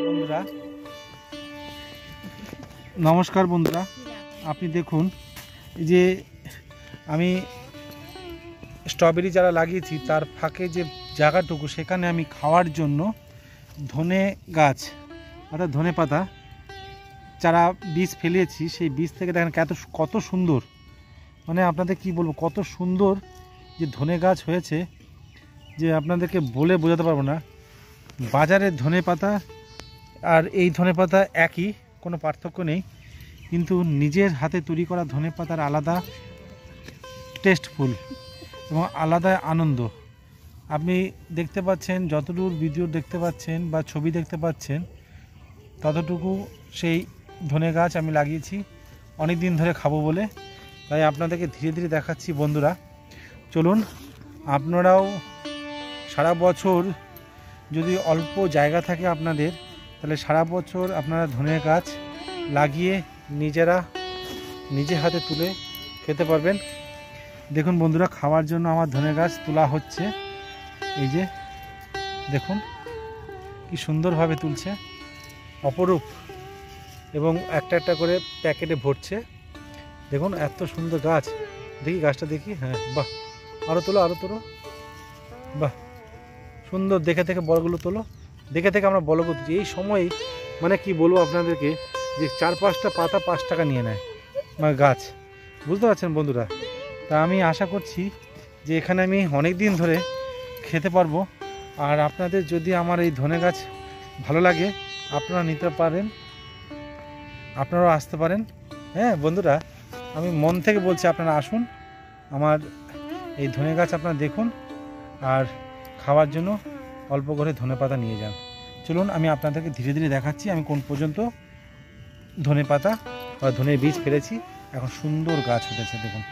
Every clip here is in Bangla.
বন্ধুরা নমস্কার বন্ধুরা, আপনি দেখুন এই যে আমি স্ট্রবেরি যারা লাগিয়েছি তার ফাঁকে যে জায়গাটুকু সেখানে আমি খাওয়ার জন্য ধনে গাছ অর্থাৎ ধনে পাতা চারা বীজ ফেলিয়েছি। সেই বীজ থেকে দেখেন কত সুন্দর, মানে আপনাদের কি বলবো, কত সুন্দর যে ধনে গাছ হয়েছে যে আপনাদেরকে বলে বোঝাতে পারবো না। বাজারের ধনে পাতা আর এই ধনে পাতা একই, কোনো পার্থক্য নেই, কিন্তু নিজের হাতে তৈরি করা ধনে পাতার আলাদা টেস্টফুল এবং আলাদা আনন্দ। আপনি দেখতে পাচ্ছেন, যতটুকু ভিডিও দেখতে পাচ্ছেন বা ছবি দেখতে পাচ্ছেন ততটুকু সেই ধনে গাছ আমি লাগিয়েছি অনেক দিন ধরে খাবো বলে, তাই আপনাদেরকে ধীরে ধীরে দেখাচ্ছি। বন্ধুরা চলুন, আপনারাও সারা বছর যদি অল্প জায়গা থাকে আপনাদের, তাহলে সারা বছর আপনারা ধনে গাছ লাগিয়ে নিজে হাতে তুলে খেতে পারবেন। দেখুন বন্ধুরা, খাওয়ার জন্য আমার ধনে গাছ তোলা হচ্ছে। এই যে দেখুন কি সুন্দরভাবে তুলছে, অপরূপ, এবং একটা একটা করে প্যাকেটে ভরছে। দেখুন এত সুন্দর গাছ, দেখি গাছটা দেখি, হ্যাঁ বাহ, আরও তোলো বাহ সুন্দর, দেখে থেকে বড়গুলো তোলো, দেখে থেকে আমরা বড়গুলো তুলছি। এই সময় মানে কি বলবো আপনাদেরকে, যে 4-5টা পাতা 5 টাকা নিয়ে নেয় মানে গাছ, বুঝতে পারছেন বন্ধুরা। তা আমি আশা করছি যে এখানে আমি অনেক দিন ধরে খেতে পারবো। আর আপনাদের যদি আমার এই ধনে গাছ ভালো লাগে আপনারা নিতে পারেন, আপনারাও আসতে পারেন। হ্যাঁ বন্ধুরা, আমি মন থেকে বলছি আপনারা আসুন, আমার এই ধনে গাছ আপনারা দেখুন আর খাওয়ার জন্য অল্প করে ধনে পাতা নিয়ে যান। চলুন আমি আপনাদেরকে ধীরে ধীরে দেখাচ্ছি আমি কোন পর্যন্ত ধনে পাতা বা ধনের বীজ ফেলেছি। এখন সুন্দর গাছ উঠেছে, দেখুন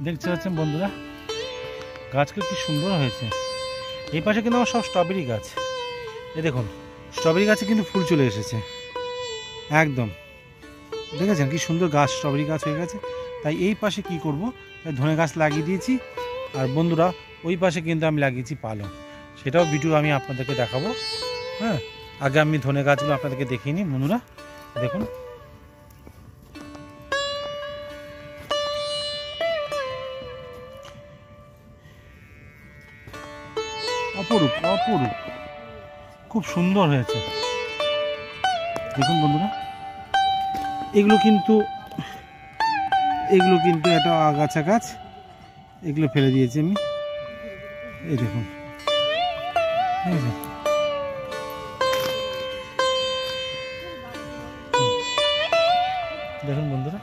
দেখতে পাচ্ছেন বন্ধুরা, গাছকে কি সুন্দর হয়েছে। এই পাশে কিন্তু আমার সব স্ট্রবেরি গাছ, এই দেখুন স্ট্রবেরি গাছে কিন্তু ফুল চলে এসেছে একদম, দেখেছেন কি সুন্দর গাছ, স্ট্রবেরি গাছ হয়ে গেছে। তাই এই পাশে কি করব, ধনে গাছ লাগিয়ে দিয়েছি। আর বন্ধুরা ওই পাশে কিন্তু আমি লাগিয়েছি পালং, সেটাও ভিডিও আমি আপনাদেরকে দেখাবো। হ্যাঁ, আগে আমি ধনে গাছগুলো আপনাদেরকে দেখিয়ে নিই। বন্ধুরা দেখুন অপরূপ অপরূপ, খুব সুন্দর হয়েছে। দেখুন বন্ধুরা, এগুলো কিন্তু একটা আগাছা গাছ, এগুলো ফেলে দিয়েছি আমি। এই দেখুন, দেখুন বন্ধুরা,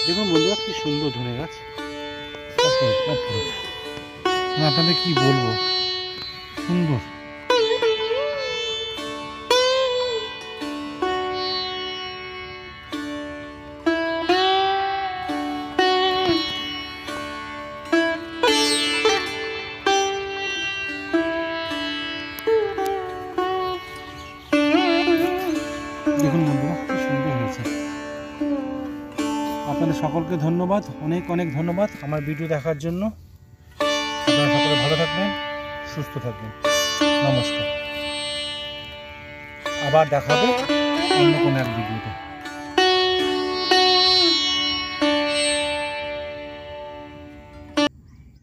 দেখুন বন্ধুরা কি সুন্দর ধনে গাছ, আপনাদের কি বলবো, সুন্দর। দেখুন বন্ধুরা কি সুন্দর হয়েছে। আপনাদের সকলকে ধন্যবাদ, অনেক অনেক ধন্যবাদ আমার ভিডিও দেখার জন্য। আপনারা সকলে ভালো থাকবেন, সুস্থ থাকবেন, নমস্কার। আবার দেখা হবে অন্য কোনো এক ভিডিওতে।